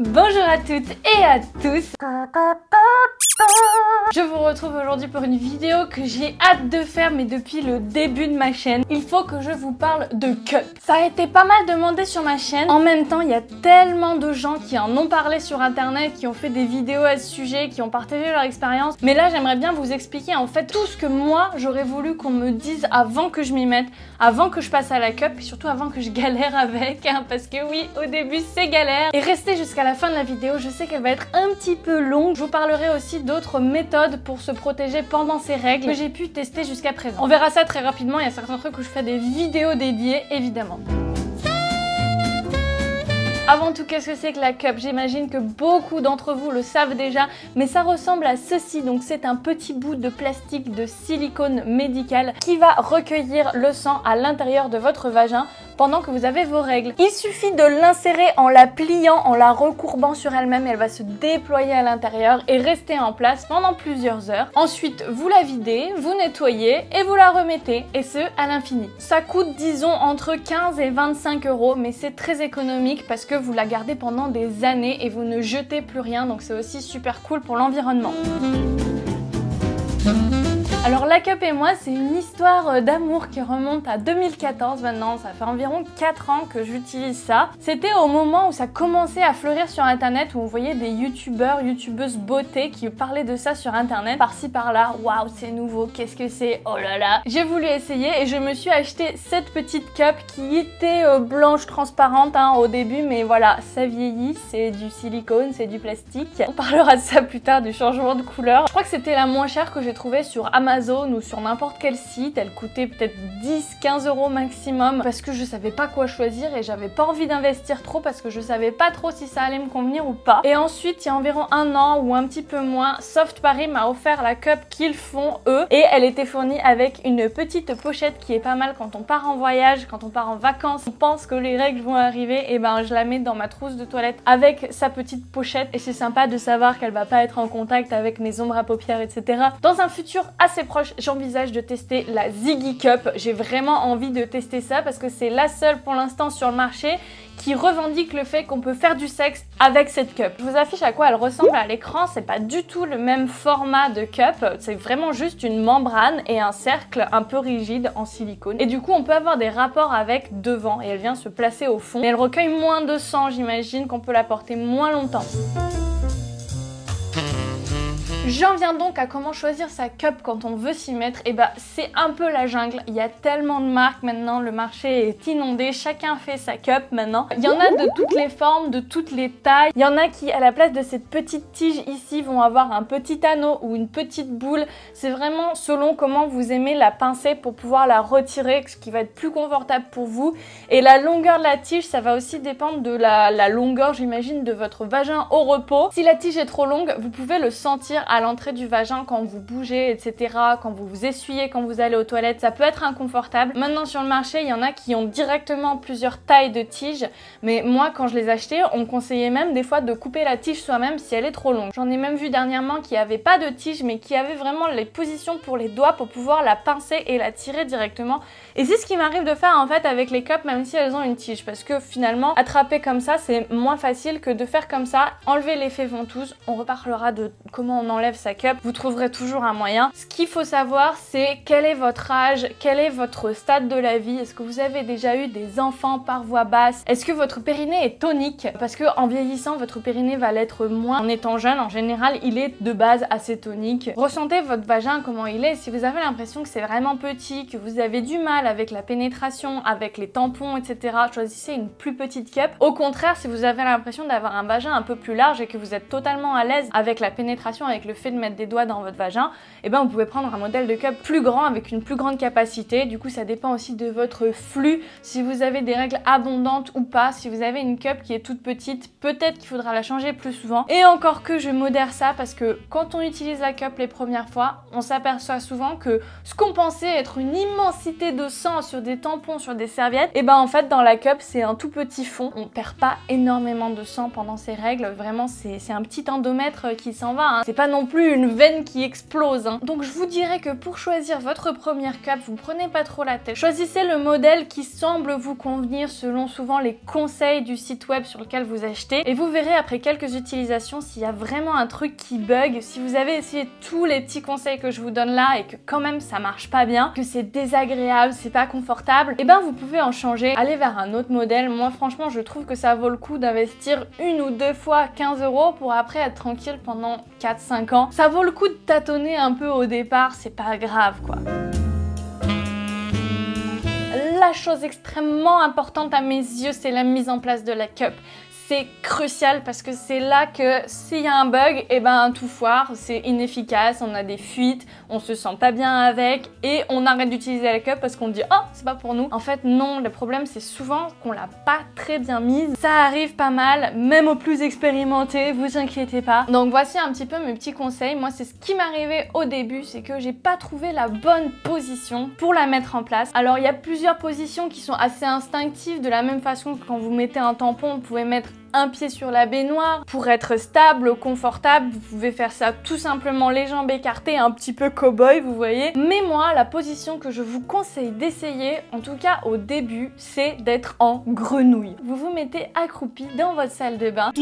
Bonjour à toutes et à tous. Je vous retrouve aujourd'hui pour une vidéo que j'ai hâte de faire mais depuis le début de ma chaîne. Il faut que je vous parle de cup. Ça a été pas mal demandé sur ma chaîne. En même temps, il y a tellement de gens qui en ont parlé sur internet, qui ont fait des vidéos à ce sujet, qui ont partagé leur expérience. Mais là, j'aimerais bien vous expliquer en fait tout ce que moi, j'aurais voulu qu'on me dise avant que je m'y mette, avant que je passe à la cup et surtout avant que je galère avec. Parce que oui, au début, c'est galère. Et restez jusqu'à la fin de la vidéo, je sais qu'elle va être un petit peu longue. Je vous parlerai aussi d'autres méthodes pour se protéger pendant ces règles que j'ai pu tester jusqu'à présent. On verra ça très rapidement, il y a certains trucs où je fais des vidéos dédiées, évidemment. Avant tout, qu'est-ce que c'est que la cup? J'imagine que beaucoup d'entre vous le savent déjà, mais ça ressemble à ceci. Donc c'est un petit bout de plastique de silicone médical qui va recueillir le sang à l'intérieur de votre vagin pendant que vous avez vos règles. Il suffit de l'insérer en la pliant, en la recourbant sur elle-même et elle va se déployer à l'intérieur et rester en place pendant plusieurs heures. Ensuite, vous la videz, vous nettoyez et vous la remettez, et ce à l'infini. Ça coûte disons entre 15 et 25 €, mais c'est très économique parce que vous la gardez pendant des années et vous ne jetez plus rien, donc c'est aussi super cool pour l'environnement. Alors la cup et moi, c'est une histoire d'amour qui remonte à 2014 maintenant, ça fait environ 4 ans que j'utilise ça. C'était au moment où ça commençait à fleurir sur internet, où on voyait des youtubeurs, youtubeuses beauté qui parlaient de ça sur internet, par-ci par-là. Waouh, c'est nouveau, qu'est-ce que c'est? Oh là là. J'ai voulu essayer et je me suis acheté cette petite cup qui était blanche transparente au début, mais voilà, ça vieillit, c'est du silicone, c'est du plastique. On parlera de ça plus tard, du changement de couleur. Je crois que c'était la moins chère que j'ai trouvée sur Amazon ou sur n'importe quel site. Elle coûtait peut-être 10-15 € maximum parce que je savais pas quoi choisir et j'avais pas envie d'investir trop parce que je savais pas trop si ça allait me convenir ou pas. Et ensuite, il y a environ un an ou un petit peu moins, Soft Paris m'a offert la cup qu'ils font eux, et elle était fournie avec une petite pochette qui est pas mal quand on part en voyage, quand on part en vacances, on pense que les règles vont arriver, et ben je la mets dans ma trousse de toilette avec sa petite pochette et c'est sympa de savoir qu'elle va pas être en contact avec mes ombres à paupières, etc. Dans un futur assez proche, j'envisage de tester la Ziggy Cup. J'ai vraiment envie de tester ça parce que c'est la seule pour l'instant sur le marché qui revendique le fait qu'on peut faire du sexe avec cette cup. Je vous affiche à quoi elle ressemble à l'écran, c'est pas du tout le même format de cup, c'est vraiment juste une membrane et un cercle un peu rigide en silicone. Et du coup on peut avoir des rapports avec devant et elle vient se placer au fond. Et elle recueille moins de sang, j'imagine qu'on peut la porter moins longtemps. J'en viens donc à comment choisir sa cup quand on veut s'y mettre. Et bah c'est un peu la jungle, il y a tellement de marques maintenant, le marché est inondé, chacun fait sa cup maintenant. Il y en a de toutes les formes, de toutes les tailles. Il y en a qui à la place de cette petite tige ici vont avoir un petit anneau ou une petite boule. C'est vraiment selon comment vous aimez la pincer pour pouvoir la retirer, ce qui va être plus confortable pour vous. Et la longueur de la tige, ça va aussi dépendre de la longueur, j'imagine, de votre vagin au repos. Si la tige est trop longue, vous pouvez le sentir à l'entrée du vagin quand vous bougez, etc. Quand vous vous essuyez, quand vous allez aux toilettes, ça peut être inconfortable. Maintenant sur le marché, il y en a qui ont directement plusieurs tailles de tiges, mais moi quand je les achetais, on me conseillait même des fois de couper la tige soi-même si elle est trop longue. J'en ai même vu dernièrement qui n'avaient pas de tige, mais qui avaient vraiment les positions pour les doigts pour pouvoir la pincer et la tirer directement. Et c'est ce qui m'arrive de faire en fait avec les cups, même si elles ont une tige, parce que finalement, attraper comme ça, c'est moins facile que de faire comme ça. Enlever l'effet ventouse, on reparlera de comment on enlève sa cup, vous trouverez toujours un moyen. Ce qu'il faut savoir, c'est quel est votre âge, quel est votre stade de la vie, est-ce que vous avez déjà eu des enfants par voie basse, est-ce que votre périnée est tonique, parce que en vieillissant, votre périnée va l'être moins. En étant jeune, en général, il est de base assez tonique. Ressentez votre vagin, comment il est. Si vous avez l'impression que c'est vraiment petit, que vous avez du mal avec la pénétration, avec les tampons, etc., choisissez une plus petite cup. Au contraire, si vous avez l'impression d'avoir un vagin un peu plus large et que vous êtes totalement à l'aise avec la pénétration, avec le fait de mettre des doigts dans votre vagin, et ben vous pouvez prendre un modèle de cup plus grand avec une plus grande capacité. Du coup ça dépend aussi de votre flux, si vous avez des règles abondantes ou pas. Si vous avez une cup qui est toute petite, peut-être qu'il faudra la changer plus souvent. Et encore que je modère ça parce que quand on utilise la cup les premières fois, on s'aperçoit souvent que ce qu'on pensait être une immensité de sang sur des tampons, sur des serviettes, et ben en fait dans la cup c'est un tout petit fond. On perd pas énormément de sang pendant ces règles, vraiment c'est un petit endomètre qui s'en va, hein. C'est pas non non plus une veine qui explose, hein. Donc je vous dirais que pour choisir votre première cup, vous prenez pas trop la tête. Choisissez le modèle qui semble vous convenir selon souvent les conseils du site web sur lequel vous achetez. Et vous verrez après quelques utilisations s'il y a vraiment un truc qui bug. Si vous avez essayé tous les petits conseils que je vous donne là et que quand même ça marche pas bien, que c'est désagréable, c'est pas confortable, et ben vous pouvez en changer, aller vers un autre modèle. Moi franchement je trouve que ça vaut le coup d'investir une ou deux fois 15 € pour après être tranquille pendant 4-5 ans. Ça vaut le coup de tâtonner un peu au départ, c'est pas grave quoi. La chose extrêmement importante à mes yeux, c'est la mise en place de la cup. C'est crucial parce que c'est là que s'il y a un bug, et ben tout foire, c'est inefficace, on a des fuites, on se sent pas bien avec et on arrête d'utiliser la cup parce qu'on dit oh c'est pas pour nous. En fait non, le problème c'est souvent qu'on l'a pas très bien mise. Ça arrive pas mal, même aux plus expérimentés, vous inquiétez pas. Donc voici un petit peu mes petits conseils. Moi c'est ce qui m'arrivait au début, c'est que j'ai pas trouvé la bonne position pour la mettre en place. Alors il y a plusieurs positions qui sont assez instinctives, de la même façon que quand vous mettez un tampon, vous pouvez mettre un pied sur la baignoire pour être stable, confortable. Vous pouvez faire ça tout simplement les jambes écartées, un petit peu cow-boy, vous voyez. Mais moi, la position que je vous conseille d'essayer, en tout cas au début, c'est d'être en grenouille. Vous vous mettez accroupi dans votre salle de bain.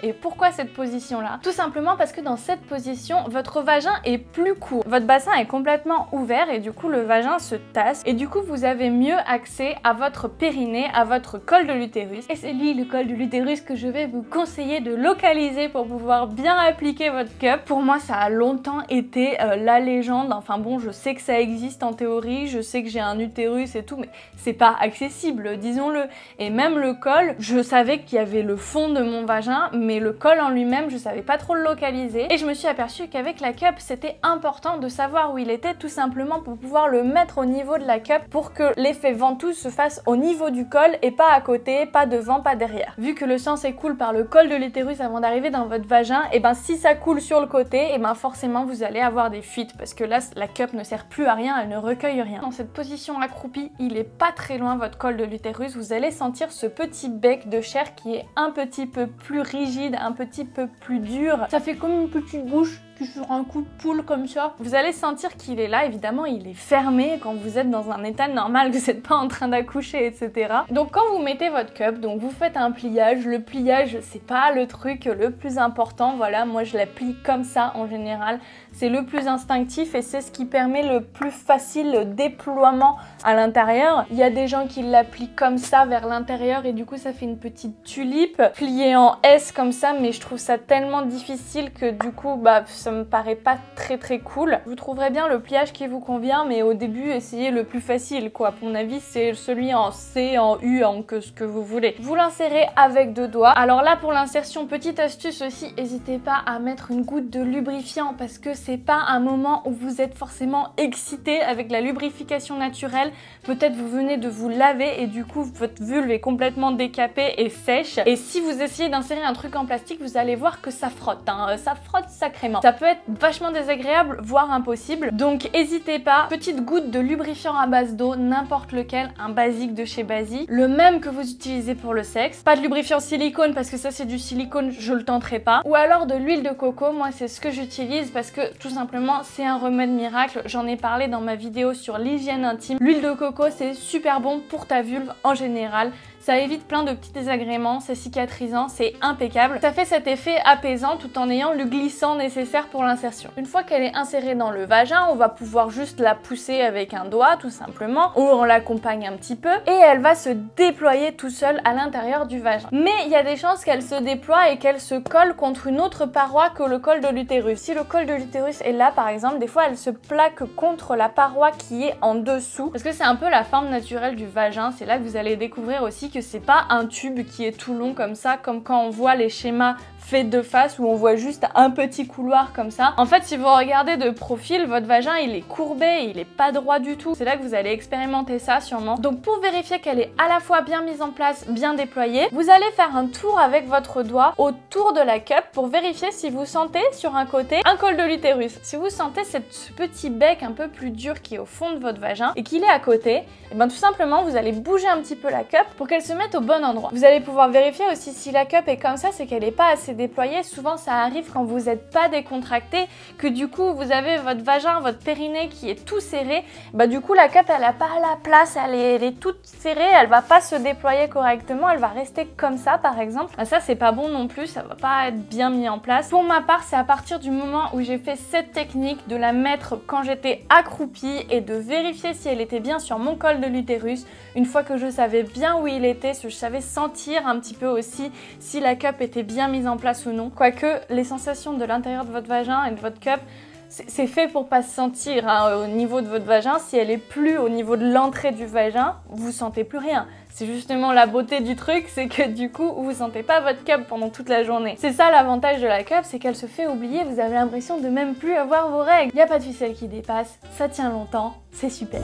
Et pourquoi cette position-là? Tout simplement parce que dans cette position, votre vagin est plus court. Votre bassin est complètement ouvert et du coup, le vagin se tasse. Et du coup, vous avez mieux accès à votre périnée, à votre col de l'utérus. Et c'est lui, le col de l'utérus, que je vais vous conseiller de localiser pour pouvoir bien appliquer votre cup. Pour moi, ça a longtemps été la légende. Enfin bon, je sais que ça existe en théorie, je sais que j'ai un utérus et tout, mais c'est pas accessible, disons-le. Et même le col, je savais qu'il y avait le fond de mon vagin, mais le col en lui-même, je savais pas trop le localiser. Et je me suis aperçue qu'avec la cup, c'était important de savoir où il était, tout simplement pour pouvoir le mettre au niveau de la cup pour que l'effet ventouse se fasse au niveau du col et pas à côté, pas devant, pas derrière. Vu que le sang s'écoule par le col de l'utérus avant d'arriver dans votre vagin, et ben si ça coule sur le côté, et ben forcément vous allez avoir des fuites parce que là la cup ne sert plus à rien, elle ne recueille rien. Dans cette position accroupie, il est pas très loin votre col de l'utérus, vous allez sentir ce petit bec de chair qui est un petit peu plus rigide, un petit peu plus dur. Ça fait comme une petite bouche sur un coup de poule comme ça. Vous allez sentir qu'il est là, évidemment il est fermé quand vous êtes dans un état normal, que vous n'êtes pas en train d'accoucher, etc. Donc quand vous mettez votre cup, donc vous faites un pliage. Le pliage c'est pas le truc le plus important, voilà, moi je la plie comme ça en général. C'est le plus instinctif et c'est ce qui permet le plus facile déploiement à l'intérieur. Il y a des gens qui l'applient comme ça vers l'intérieur et du coup ça fait une petite tulipe pliée en S comme ça, mais je trouve ça tellement difficile que du coup bah ça me paraît pas très cool. Vous trouverez bien le pliage qui vous convient, mais au début essayez le plus facile quoi. Pour mon avis c'est celui en C, en U, en que ce que vous voulez. Vous l'insérez avec 2 doigts. Alors là pour l'insertion, petite astuce aussi, n'hésitez pas à mettre une goutte de lubrifiant parce que c'est pas un moment où vous êtes forcément excité avec la lubrification naturelle. Peut-être vous venez de vous laver et du coup votre vulve est complètement décapée et sèche. Et si vous essayez d'insérer un truc en plastique, vous allez voir que ça frotte, hein. Ça frotte sacrément. Ça peut être vachement désagréable, voire impossible. Donc n'hésitez pas, petite goutte de lubrifiant à base d'eau, n'importe lequel, un basique de chez Basi, le même que vous utilisez pour le sexe. Pas de lubrifiant silicone parce que ça c'est du silicone, je le tenterai pas. Ou alors de l'huile de coco, moi c'est ce que j'utilise parce que tout simplement c'est un remède miracle. J'en ai parlé dans ma vidéo sur l'hygiène intime. L'huile de coco c'est super bon pour ta vulve en général. Ça évite plein de petits désagréments, c'est cicatrisant, c'est impeccable. Ça fait cet effet apaisant tout en ayant le glissant nécessaire pour l'insertion. Une fois qu'elle est insérée dans le vagin, on va pouvoir juste la pousser avec un doigt tout simplement, ou on l'accompagne un petit peu, et elle va se déployer tout seul à l'intérieur du vagin. Mais il y a des chances qu'elle se déploie et qu'elle se colle contre une autre paroi que le col de l'utérus. Si le col de l'utérus est là par exemple, des fois elle se plaque contre la paroi qui est en dessous, parce que c'est un peu la forme naturelle du vagin. C'est là que vous allez découvrir aussi que c'est pas un tube qui est tout long comme ça, comme quand on voit les schémas faits de face où on voit juste un petit couloir comme ça. En fait, si vous regardez de profil, votre vagin il est courbé, il est pas droit du tout. C'est là que vous allez expérimenter ça sûrement. Donc pour vérifier qu'elle est à la fois bien mise en place, bien déployée, vous allez faire un tour avec votre doigt autour de la cup pour vérifier si vous sentez sur un côté un col de l'utérus. Si vous sentez ce petit bec un peu plus dur qui est au fond de votre vagin et qu'il est à côté, et bien tout simplement vous allez bouger un petit peu la cup pour qu'elle qu'elle se mette au bon endroit. Vous allez pouvoir vérifier aussi si la cup est comme ça, c'est qu'elle n'est pas assez déployée. Souvent ça arrive quand vous n'êtes pas décontracté, que du coup vous avez votre vagin, votre périnée qui est tout serré. Bah du coup la cup elle n'a pas la place, elle est toute serrée, elle va pas se déployer correctement, elle va rester comme ça par exemple. Bah, ça c'est pas bon non plus, ça va pas être bien mis en place. Pour ma part, c'est à partir du moment où j'ai fait cette technique de la mettre quand j'étais accroupie et de vérifier si elle était bien sur mon col de l'utérus. Une fois que je savais bien où il était, je savais sentir un petit peu aussi si la cup était bien mise en place ou non. Quoique les sensations de l'intérieur de votre vagin et de votre cup, c'est fait pour pas se sentir au niveau de votre vagin. Si elle est plus au niveau de l'entrée du vagin, vous sentez plus rien. C'est justement la beauté du truc, c'est que du coup, vous sentez pas votre cup pendant toute la journée. C'est ça l'avantage de la cup, c'est qu'elle se fait oublier, vous avez l'impression de même plus avoir vos règles. Y a pas de ficelle qui dépasse, ça tient longtemps, c'est super.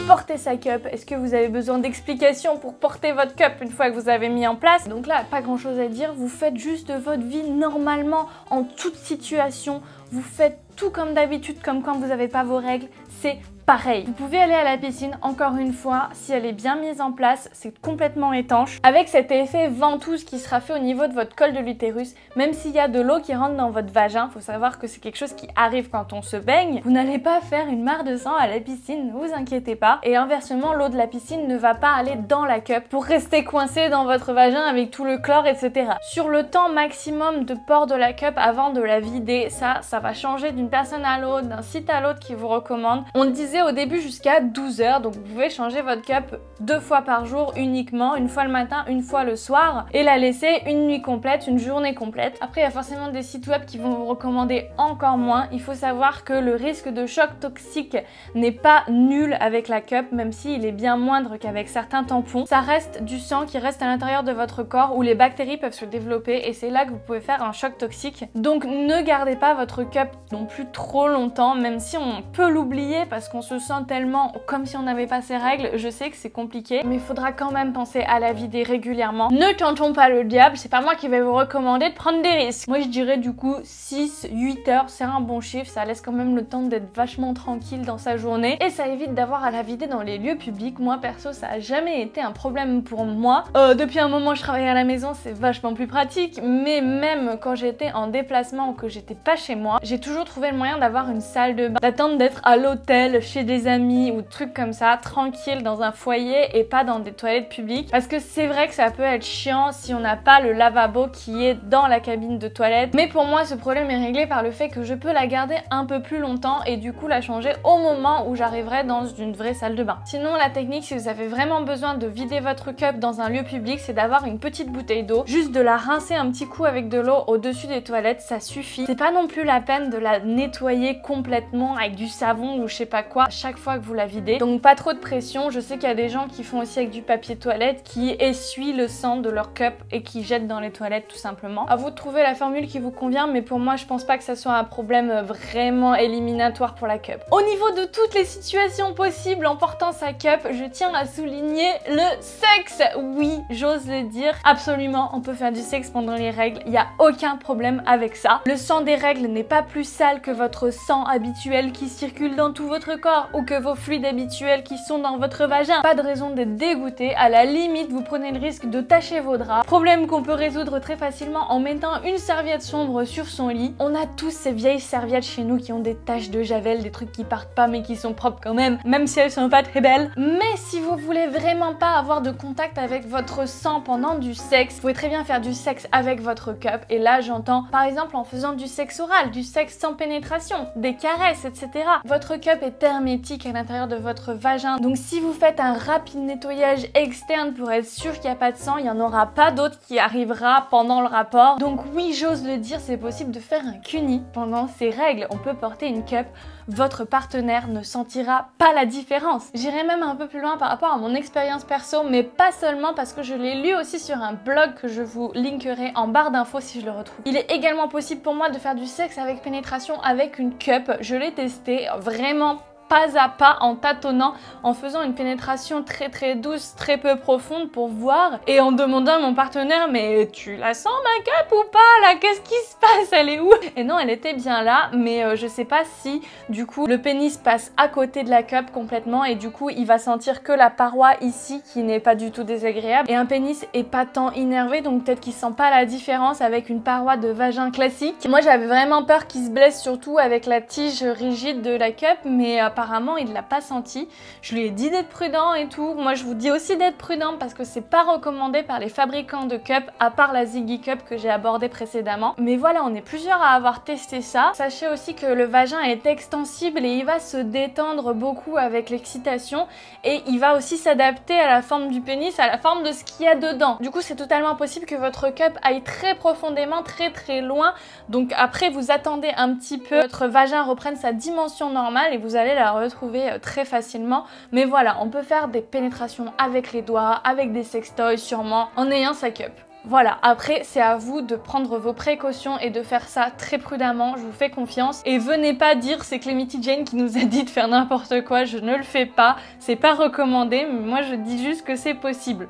Porter sa cup, est-ce que vous avez besoin d'explications pour porter votre cup une fois que vous avez mis en place? Donc là, pas grand chose à dire, vous faites juste votre vie normalement, en toute situation, vous faites tout comme d'habitude, comme quand vous n'avez pas vos règles, c'est pareil. Vous pouvez aller à la piscine, encore une fois, si elle est bien mise en place, c'est complètement étanche, avec cet effet ventouse qui sera fait au niveau de votre col de l'utérus. Même s'il y a de l'eau qui rentre dans votre vagin, faut savoir que c'est quelque chose qui arrive quand on se baigne, vous n'allez pas faire une mare de sang à la piscine, ne vous inquiétez pas. Et inversement, l'eau de la piscine ne va pas aller dans la cup pour rester coincée dans votre vagin avec tout le chlore, etc. Sur le temps maximum de port de la cup avant de la vider, ça va changer d'une personne à l'autre, d'un site à l'autre qui vous recommande. On disait au début jusqu'à 12 heures, donc vous pouvez changer votre cup 2 fois par jour uniquement, une fois le matin, une fois le soir, et la laisser une nuit complète, une journée complète. Après il y a forcément des sites web qui vont vous recommander encore moins. Il faut savoir que le risque de choc toxique n'est pas nul avec la cup, même s'il est bien moindre qu'avec certains tampons. Ça reste du sang qui reste à l'intérieur de votre corps où les bactéries peuvent se développer et c'est là que vous pouvez faire un choc toxique. Donc ne gardez pas votre cup non plus trop longtemps, même si on peut l'oublier parce qu'on se sent tellement comme si on n'avait pas ses règles. Je sais que c'est compliqué, mais il faudra quand même penser à la vider régulièrement. Ne tentons pas le diable, c'est pas moi qui vais vous recommander de prendre des risques. Moi je dirais du coup 6-8 heures, c'est un bon chiffre, ça laisse quand même le temps d'être vachement tranquille dans sa journée et ça évite d'avoir à la vider dans les lieux publics. Moi perso ça a jamais été un problème pour moi. Depuis un moment je travaille à la maison, c'est vachement plus pratique, mais même quand j'étais en déplacement ou que j'étais pas chez moi, j'ai toujours trouvé le moyen d'avoir une salle de bain, d'attendre d'être à l'hôtel, chez des amis ou trucs comme ça, tranquille dans un foyer et pas dans des toilettes publiques. Parce que c'est vrai que ça peut être chiant si on n'a pas le lavabo qui est dans la cabine de toilette. Mais pour moi, ce problème est réglé par le fait que je peux la garder un peu plus longtemps et du coup la changer au moment où j'arriverai dans une vraie salle de bain. Sinon, la technique, si vous avez vraiment besoin de vider votre cup dans un lieu public, c'est d'avoir une petite bouteille d'eau, juste de la rincer un petit coup avec de l'eau au-dessus des toilettes, ça suffit. C'est pas non plus la peine de la nettoyer complètement avec du savon ou je sais pas quoi chaque fois que vous la videz. Donc pas trop de pression. Je sais qu'il y a des gens qui font aussi avec du papier toilette, qui essuient le sang de leur cup et qui jettent dans les toilettes tout simplement. À vous de trouver la formule qui vous convient, mais pour moi je pense pas que ça soit un problème vraiment éliminatoire pour la cup. Au niveau de toutes les situations possibles en portant sa cup, je tiens à souligner le sexe. Oui, j'ose le dire, absolument, on peut faire du sexe pendant les règles, il n'y a aucun problème avec ça. Le sang des règles n'est pas plus sale que votre sang habituel qui circule dans tout votre corps ou que vos fluides habituels qui sont dans votre vagin. Pas de raison d'être dégoûté, à la limite vous prenez le risque de tacher vos draps. Problème qu'on peut résoudre très facilement en mettant une serviette sombre sur son lit. On a tous ces vieilles serviettes chez nous qui ont des taches de javel, des trucs qui partent pas mais qui sont propres quand même si elles sont pas très belles. Mais si vous voulez vraiment pas avoir de contact avec votre sang pendant du sexe, vous pouvez très bien faire du sexe avec votre cup. Et là j'entends par exemple en faisant du sexe oral, du sexe sans pénétration, des caresses, etc. Votre cup est hermétique à l'intérieur de votre vagin. Donc si vous faites un rapide nettoyage externe pour être sûr qu'il n'y a pas de sang, il n'y en aura pas d'autre qui arrivera pendant le rapport. Donc oui, j'ose le dire, c'est possible de faire un cuni pendant ces règles. On peut porter une cup, votre partenaire ne sentira pas la différence. J'irai même un peu plus loin par rapport à mon expérience perso, mais pas seulement, parce que je l'ai lu aussi sur un blog que je vous linkerai en barre d'infos si je le retrouve. Il est également possible pour moi de faire du sexe avec pénétration avec une cup. Je l'ai testé, vraiment pas à pas, en tâtonnant, en faisant une pénétration très douce, très peu profonde pour voir, et en demandant à mon partenaire, mais tu la sens ma cup ou pas là? Qu'est-ce qui se passe? Elle est où? Et non, elle était bien là, mais je sais pas si du coup le pénis passe à côté de la cup complètement, et du coup il va sentir que la paroi ici qui n'est pas du tout désagréable, et un pénis est pas tant innervé, donc peut-être qu'il sent pas la différence avec une paroi de vagin classique. Moi j'avais vraiment peur qu'il se blesse, surtout avec la tige rigide de la cup, mais apparemment il l'a pas senti. Je lui ai dit d'être prudent et tout. Moi je vous dis aussi d'être prudent parce que c'est pas recommandé par les fabricants de cup, à part la Ziggy Cup que j'ai abordée précédemment. Mais voilà, on est plusieurs à avoir testé ça. Sachez aussi que le vagin est extensible et il va se détendre beaucoup avec l'excitation, et il va aussi s'adapter à la forme du pénis, à la forme de ce qu'il y a dedans. Du coup c'est totalement possible que votre cup aille très profondément, très loin. Donc après vous attendez un petit peu, votre vagin reprenne sa dimension normale et vous allez la retrouver très facilement. Mais voilà, on peut faire des pénétrations avec les doigts, avec des sextoys sûrement, en ayant sa cup. Voilà, après c'est à vous de prendre vos précautions et de faire ça très prudemment, je vous fais confiance. Et venez pas dire c'est Clemity Jane qui nous a dit de faire n'importe quoi, je ne le fais pas, c'est pas recommandé, mais moi je dis juste que c'est possible.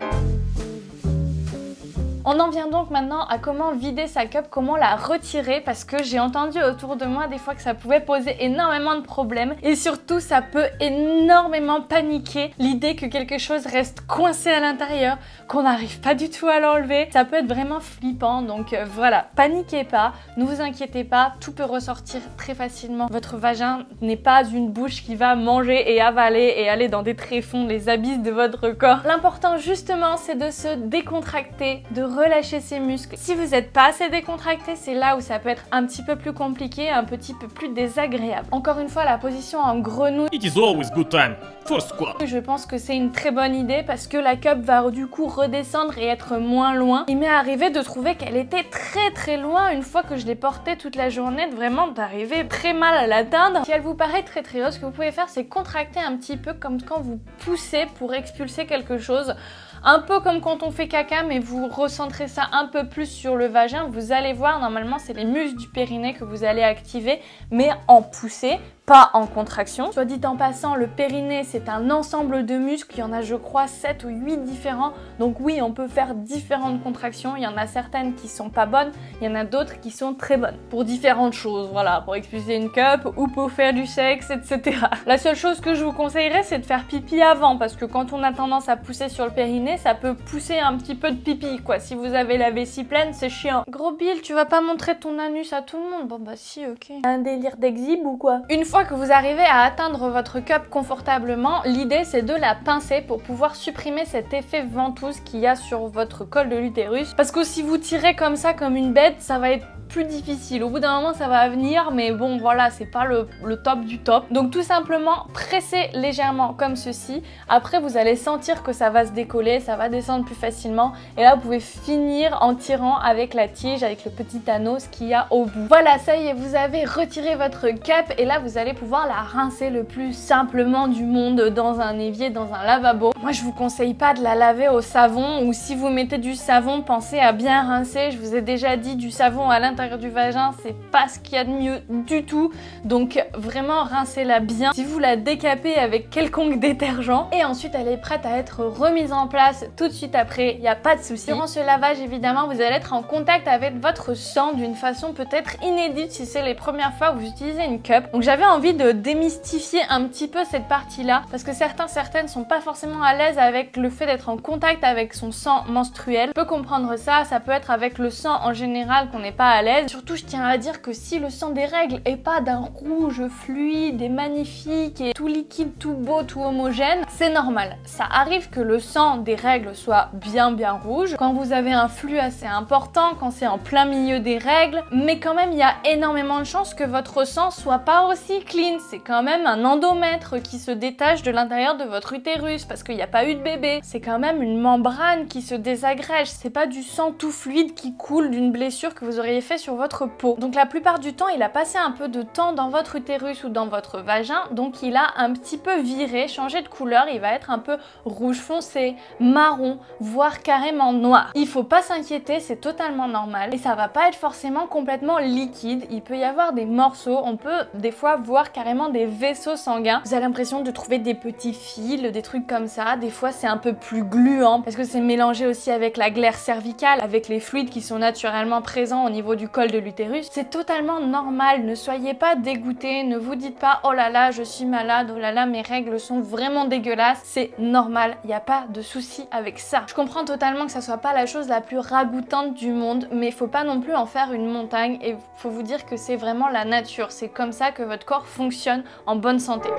On en vient donc maintenant à comment vider sa cup, comment la retirer, parce que j'ai entendu autour de moi des fois que ça pouvait poser énormément de problèmes, et surtout ça peut énormément paniquer l'idée que quelque chose reste coincé à l'intérieur, qu'on n'arrive pas du tout à l'enlever. Ça peut être vraiment flippant, donc voilà, paniquez pas, ne vous inquiétez pas, tout peut ressortir très facilement. Votre vagin n'est pas une bouche qui va manger et avaler et aller dans des tréfonds, les abysses de votre corps. L'important justement c'est de se décontracter, de relâcher ses muscles. Si vous n'êtes pas assez décontracté, c'est là où ça peut être un petit peu plus compliqué, un petit peu plus désagréable. Encore une fois, la position en grenouille, It is always good time for squat. je pense que c'est une très bonne idée parce que la cup va du coup redescendre et être moins loin. Il m'est arrivé de trouver qu'elle était très loin une fois que je l'ai portée toute la journée, vraiment d'arriver très mal à l'atteindre. Si elle vous paraît très haute, ce que vous pouvez faire c'est contracter un petit peu comme quand vous poussez pour expulser quelque chose. Un peu comme quand on fait caca, mais vous recentrez ça un peu plus sur le vagin. Vous allez voir, normalement c'est les muscles du périnée que vous allez activer, mais en poussée, pas en contraction. Soit dit en passant, le périnée c'est un ensemble de muscles, il y en a je crois 7 ou 8 différents, donc oui on peut faire différentes contractions, il y en a certaines qui sont pas bonnes, il y en a d'autres qui sont très bonnes, pour différentes choses, voilà, pour expulser une cup ou pour faire du sexe, etc. La seule chose que je vous conseillerais c'est de faire pipi avant, parce que quand on a tendance à pousser sur le périnée, ça peut pousser un petit peu de pipi quoi, si vous avez la vessie pleine c'est chiant. Gros Bill, tu vas pas montrer ton anus à tout le monde? Bon bah si, ok. Un délire d'exhibe ou quoi? Une fois que vous arrivez à atteindre votre cup confortablement, l'idée c'est de la pincer pour pouvoir supprimer cet effet ventouse qu'il y a sur votre col de l'utérus, parce que si vous tirez comme ça comme une bête, ça va être plus difficile. Au bout d'un moment ça va venir, mais bon voilà, c'est pas le top du top. Donc tout simplement pressez légèrement comme ceci. Après vous allez sentir que ça va se décoller, ça va descendre plus facilement, et là vous pouvez finir en tirant avec la tige, avec le petit anneau, ce qu'il y a au bout. Voilà, ça y est, vous avez retiré votre cup, et là vous allez pouvoir la rincer le plus simplement du monde dans un évier, dans un lavabo. Moi je vous conseille pas de la laver au savon, ou si vous mettez du savon, pensez à bien rincer. Je vous ai déjà dit, du savon à l'intérieur du vagin c'est pas ce qu'il y a de mieux du tout, donc vraiment rincez-la bien. Si vous la décapez avec quelconque détergent, et ensuite elle est prête à être remise en place tout de suite après, il n'y a pas de souci. Durant ce lavage évidemment vous allez être en contact avec votre sang d'une façon peut-être inédite si c'est les premières fois que vous utilisez une cup. Donc j'avais envie de démystifier un petit peu cette partie là, parce que certaines sont pas forcément à l'aise avec le fait d'être en contact avec son sang menstruel. Je peux comprendre ça, ça peut être avec le sang en général qu'on n'est pas à l'aise. Surtout je tiens à dire que si le sang des règles est pas d'un rouge fluide et magnifique et tout liquide, tout beau, tout homogène, c'est normal. Ça arrive que le sang des règles soit bien rouge quand vous avez un flux assez important, quand c'est en plein milieu des règles, mais quand même il y a énormément de chances que votre sang soit pas aussi clean. C'est quand même un endomètre qui se détache de l'intérieur de votre utérus parce qu'il n'y a pas eu de bébé. C'est quand même une membrane qui se désagrège, c'est pas du sang tout fluide qui coule d'une blessure que vous auriez fait sur votre peau. Donc la plupart du temps il a passé un peu de temps dans votre utérus ou dans votre vagin, donc il a un petit peu viré, changé de couleur, il va être un peu rouge foncé, marron, voire carrément noir. Il faut pas s'inquiéter, c'est totalement normal, et ça va pas être forcément complètement liquide, il peut y avoir des morceaux, on peut des fois voir carrément des vaisseaux sanguins. Vous avez l'impression de trouver des petits fils, des trucs comme ça. Des fois c'est un peu plus gluant parce que c'est mélangé aussi avec la glaire cervicale, avec les fluides qui sont naturellement présents au niveau du col de l'utérus. C'est totalement normal, ne soyez pas dégoûtés, ne vous dites pas oh là là je suis malade, oh là là mes règles sont vraiment dégueulasses. C'est normal, il n'y a pas de souci avec ça. Je comprends totalement que ça soit pas la chose la plus ragoûtante du monde, mais il faut pas non plus en faire une montagne et faut vous dire que c'est vraiment la nature. C'est comme ça que votre corps fonctionne en bonne santé.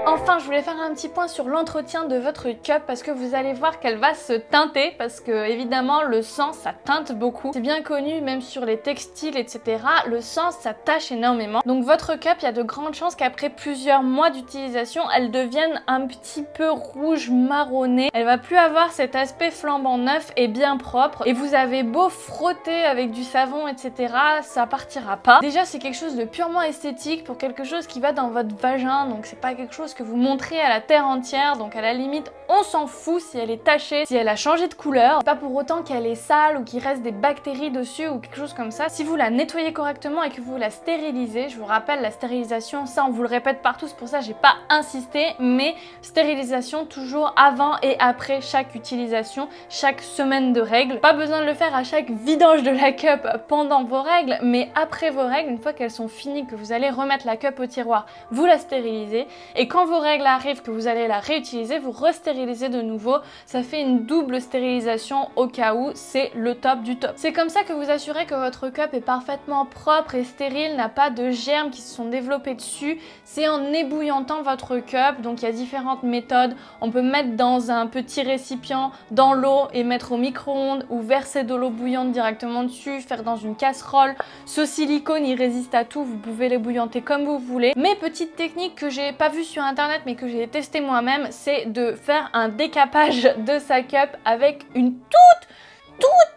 Enfin, je voulais faire un petit point sur l'entretien de votre cup parce que vous allez voir qu'elle va se teinter parce que évidemment le sang ça teinte beaucoup. C'est bien connu même sur les textiles etc. Le sang ça tache énormément. Donc votre cup, il y a de grandes chances qu'après plusieurs mois d'utilisation, elle devienne un petit peu rouge marronné. Elle va plus avoir cet aspect flambant neuf et bien propre. Et vous avez beau frotter avec du savon etc. ça partira pas. Déjà c'est quelque chose de purement esthétique pour quelque chose qui va dans votre vagin. Donc c'est pas quelque chose que vous montrez à la terre entière, donc à la limite on s'en fout si elle est tachée, si elle a changé de couleur, pas pour autant qu'elle est sale ou qu'il reste des bactéries dessus ou quelque chose comme ça. Si vous la nettoyez correctement et que vous la stérilisez, je vous rappelle la stérilisation, ça on vous le répète partout, c'est pour ça j'ai pas insisté, mais stérilisation toujours avant et après chaque utilisation, chaque semaine de règles. Pas besoin de le faire à chaque vidange de la cup pendant vos règles, mais après vos règles, une fois qu'elles sont finies, que vous allez remettre la cup au tiroir, vous la stérilisez et quand vos règles arrivent, que vous allez la réutiliser, vous restérilisez de nouveau. Ça fait une double stérilisation au cas où, c'est le top du top. C'est comme ça que vous assurez que votre cup est parfaitement propre et stérile, n'a pas de germes qui se sont développés dessus. C'est en ébouillantant votre cup, donc il y a différentes méthodes. On peut mettre dans un petit récipient dans l'eau et mettre au micro-ondes ou verser de l'eau bouillante directement dessus, faire dans une casserole. Ce silicone il résiste à tout, vous pouvez l'ébouillanter comme vous voulez. Mais petite technique que j'ai pas vue sur internet mais que j'ai testé moi-même, c'est de faire un décapage de sa cup avec une toute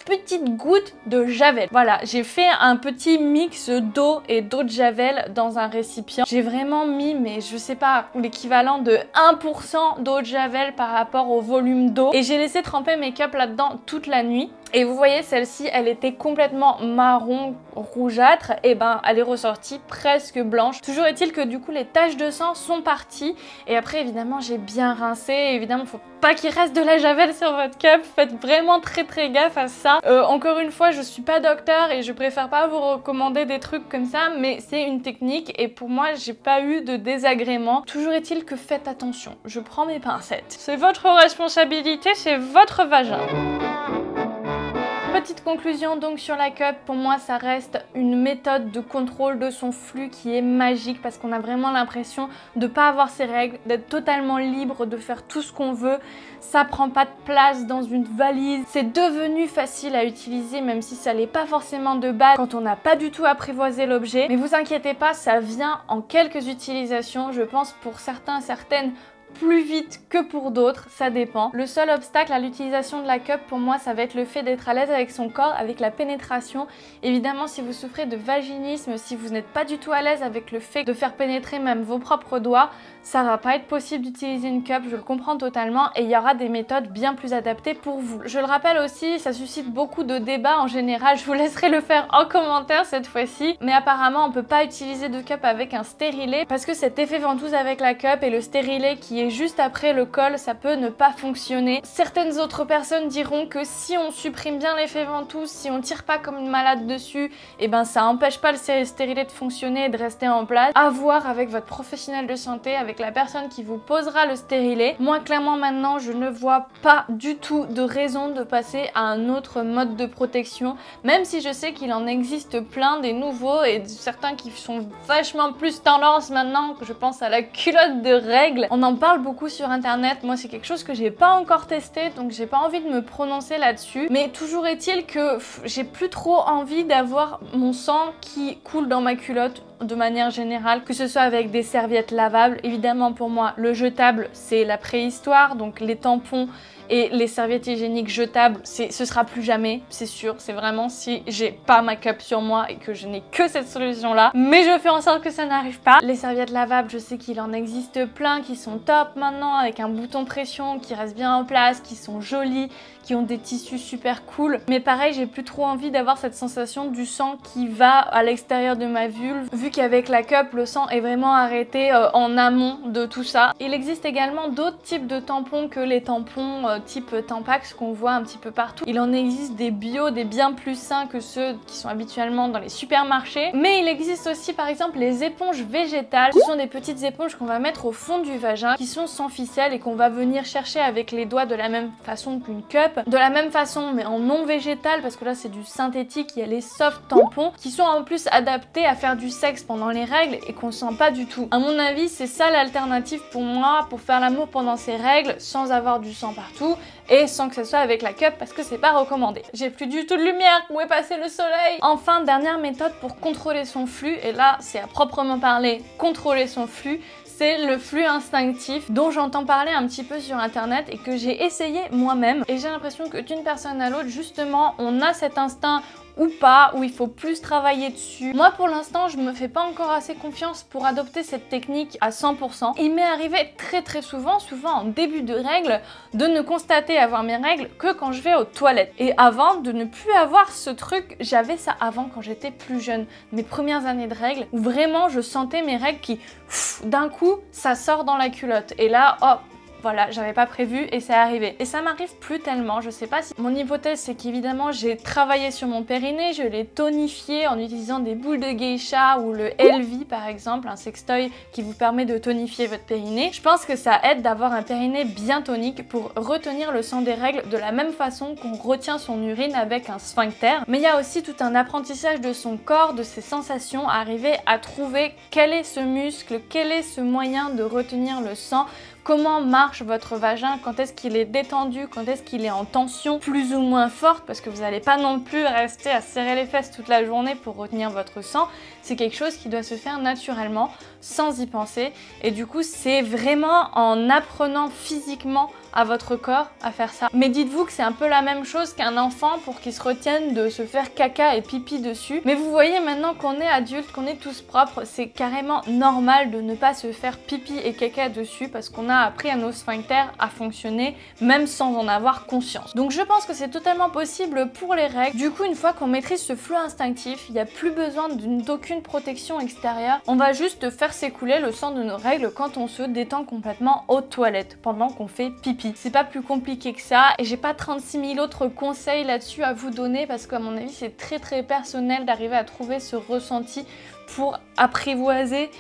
petite goutte de javel. Voilà, j'ai fait un petit mix d'eau et d'eau de javel dans un récipient. J'ai vraiment mis, mais je sais pas, l'équivalent de 1% d'eau de javel par rapport au volume d'eau. Et j'ai laissé tremper mes cups là-dedans toute la nuit. Et vous voyez, celle-ci, elle était complètement marron rougeâtre. Et ben, elle est ressortie presque blanche. Toujours est-il que du coup, les taches de sang sont parties. Et après, évidemment, j'ai bien rincé. Évidemment, faut pas qu'il reste de la javel sur votre cup. Faites vraiment très gaffe à ça. Encore une fois, je suis pas docteur et je préfère pas vous recommander des trucs comme ça, mais c'est une technique et pour moi, j'ai pas eu de désagrément. Toujours est-il que faites attention. Je prends mes pincettes. C'est votre responsabilité, c'est votre vagin. Petite conclusion donc sur la cup, pour moi ça reste une méthode de contrôle de son flux qui est magique parce qu'on a vraiment l'impression de pas avoir ses règles, d'être totalement libre de faire tout ce qu'on veut. Ça prend pas de place dans une valise, c'est devenu facile à utiliser même si ça l'est pas forcément de base quand on n'a pas du tout apprivoisé l'objet. Mais vous inquiétez pas, ça vient en quelques utilisations, je pense pour certains, certaines plus vite que pour d'autres, ça dépend. Le seul obstacle à l'utilisation de la cup pour moi ça va être le fait d'être à l'aise avec son corps, avec la pénétration. Évidemment si vous souffrez de vaginisme, si vous n'êtes pas du tout à l'aise avec le fait de faire pénétrer même vos propres doigts, ça va pas être possible d'utiliser une cup, je le comprends totalement et il y aura des méthodes bien plus adaptées pour vous. Je le rappelle aussi, ça suscite beaucoup de débats en général, je vous laisserai le faire en commentaire cette fois-ci, mais apparemment on peut pas utiliser de cup avec un stérilet parce que cet effet ventouse avec la cup et le stérilet qui est juste après le col, ça peut ne pas fonctionner. Certaines autres personnes diront que si on supprime bien l'effet ventouse, si on tire pas comme une malade dessus, et ben ça empêche pas le stérilet de fonctionner et de rester en place. À voir avec votre professionnel de santé, avec la personne qui vous posera le stérilet. Moi clairement maintenant je ne vois pas du tout de raison de passer à un autre mode de protection, même si je sais qu'il en existe plein des nouveaux et certains qui sont vachement plus tendance maintenant, que je pense à la culotte de règles. On en parle beaucoup sur internet, moi c'est quelque chose que j'ai pas encore testé donc j'ai pas envie de me prononcer là-dessus, mais toujours est-il que j'ai plus trop envie d'avoir mon sang qui coule dans ma culotte de manière générale, que ce soit avec des serviettes lavables. Évidemment pour moi le jetable c'est la préhistoire, donc les tampons Et les serviettes hygiéniques jetables, ce sera plus jamais, c'est sûr. C'est vraiment si j'ai pas ma cup sur moi et que je n'ai que cette solution là. Mais je fais en sorte que ça n'arrive pas. Les serviettes lavables, je sais qu'il en existe plein qui sont top maintenant, avec un bouton pression qui reste bien en place, qui sont jolies, qui ont des tissus super cool. Mais pareil, j'ai plus trop envie d'avoir cette sensation du sang qui va à l'extérieur de ma vulve, vu qu'avec la cup, le sang est vraiment arrêté en amont de tout ça. Il existe également d'autres types de tampons que les tampons type Tampax qu'on voit un petit peu partout. Il en existe des bio, des bien plus sains que ceux qui sont habituellement dans les supermarchés. Mais il existe aussi par exemple les éponges végétales. Ce sont des petites éponges qu'on va mettre au fond du vagin, qui sont sans ficelle et qu'on va venir chercher avec les doigts de la même façon qu'une cup. De la même façon mais en non végétal, parce que là c'est du synthétique. Il y a les soft tampons qui sont en plus adaptés à faire du sexe pendant les règles et qu'on sent pas du tout. À mon avis, c'est ça l'alternative pour moi pour faire l'amour pendant ces règles sans avoir du sang partout et sans que ce soit avec la cup parce que c'est pas recommandé. J'ai plus du tout de lumière, où est passé le soleil? Enfin, dernière méthode pour contrôler son flux, et là c'est à proprement parler contrôler son flux, c'est le flux instinctif dont j'entends parler un petit peu sur internet et que j'ai essayé moi-même. Et j'ai l'impression que d'une personne à l'autre, justement, on a cet instinct ou pas, où il faut plus travailler dessus. Moi pour l'instant je me fais pas encore assez confiance pour adopter cette technique à 100%. Il m'est arrivé très souvent en début de règles, de ne constater avoir mes règles que quand je vais aux toilettes. Et avant de ne plus avoir ce truc, j'avais ça avant quand j'étais plus jeune, mes premières années de règles, où vraiment je sentais mes règles qui, d'un coup, ça sort dans la culotte. Et là, hop, voilà, j'avais pas prévu et c'est arrivé. Et ça m'arrive plus tellement, je sais pas si... Mon hypothèse c'est qu'évidemment j'ai travaillé sur mon périnée, je l'ai tonifié en utilisant des boules de geisha ou le Elvie par exemple, un sextoy qui vous permet de tonifier votre périnée. Je pense que ça aide d'avoir un périnée bien tonique pour retenir le sang des règles de la même façon qu'on retient son urine avec un sphincter. Mais il y a aussi tout un apprentissage de son corps, de ses sensations, arriver à trouver quel est ce muscle, quel est ce moyen de retenir le sang. Comment marche votre vagin, quand est-ce qu'il est détendu, quand est-ce qu'il est en tension plus ou moins forte, parce que vous n'allez pas non plus rester à serrer les fesses toute la journée pour retenir votre sang. C'est quelque chose qui doit se faire naturellement, sans y penser. Et du coup, c'est vraiment en apprenant physiquement à votre corps à faire ça. Mais dites-vous que c'est un peu la même chose qu'un enfant pour qu'il se retienne de se faire caca et pipi dessus. Mais vous voyez maintenant qu'on est adulte, qu'on est tous propres, c'est carrément normal de ne pas se faire pipi et caca dessus parce qu'on a appris à nos sphincters à fonctionner même sans en avoir conscience. Donc je pense que c'est totalement possible pour les règles. Du coup, une fois qu'on maîtrise ce flux instinctif, il n'y a plus besoin d'aucune protection extérieure. On va juste faire s'écouler le sang de nos règles quand on se détend complètement aux toilettes pendant qu'on fait pipi. C'est pas plus compliqué que ça et j'ai pas 36 000 autres conseils là-dessus à vous donner parce qu'à mon avis c'est très personnel d'arriver à trouver ce ressenti pour apprivoiser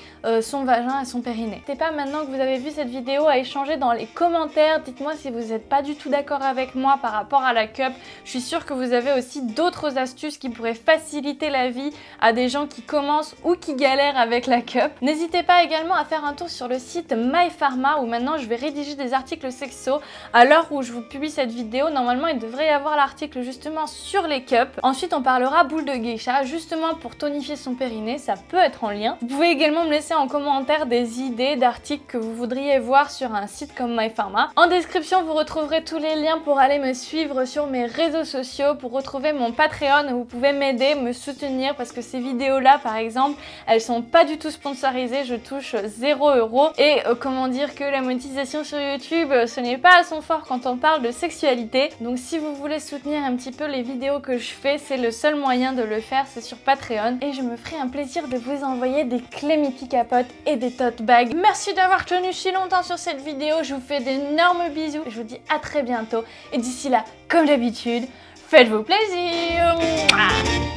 son vagin et son périnée. N'hésitez pas maintenant que vous avez vu cette vidéo à échanger dans les commentaires. Dites-moi si vous n'êtes pas du tout d'accord avec moi par rapport à la cup. Je suis sûre que vous avez aussi d'autres astuces qui pourraient faciliter la vie à des gens qui commencent ou qui galèrent avec la cup. N'hésitez pas également à faire un tour sur le site MyPharma où maintenant je vais rédiger des articles sexo. À l'heure où je vous publie cette vidéo, normalement il devrait y avoir l'article justement sur les cups. Ensuite on parlera boule de geisha justement pour tonifier son périnée. Ça peut être en lien. Vous pouvez également me laisser en commentaire des idées d'articles que vous voudriez voir sur un site comme MyPharma. En description, vous retrouverez tous les liens pour aller me suivre sur mes réseaux sociaux, pour retrouver mon Patreon où vous pouvez m'aider, me soutenir parce que ces vidéos-là, par exemple, elles sont pas du tout sponsorisées, je touche 0 €. Et comment dire que la monétisation sur YouTube, ce n'est pas à son fort quand on parle de sexualité. Donc si vous voulez soutenir un petit peu les vidéos que je fais, c'est le seul moyen de le faire, c'est sur Patreon. Et je me ferai un plaisir de vous envoyer des clés mythiques à potes et des tote bags. Merci d'avoir tenu si longtemps sur cette vidéo, je vous fais d'énormes bisous, je vous dis à très bientôt et d'ici là, comme d'habitude, faites-vous plaisir. Mouah.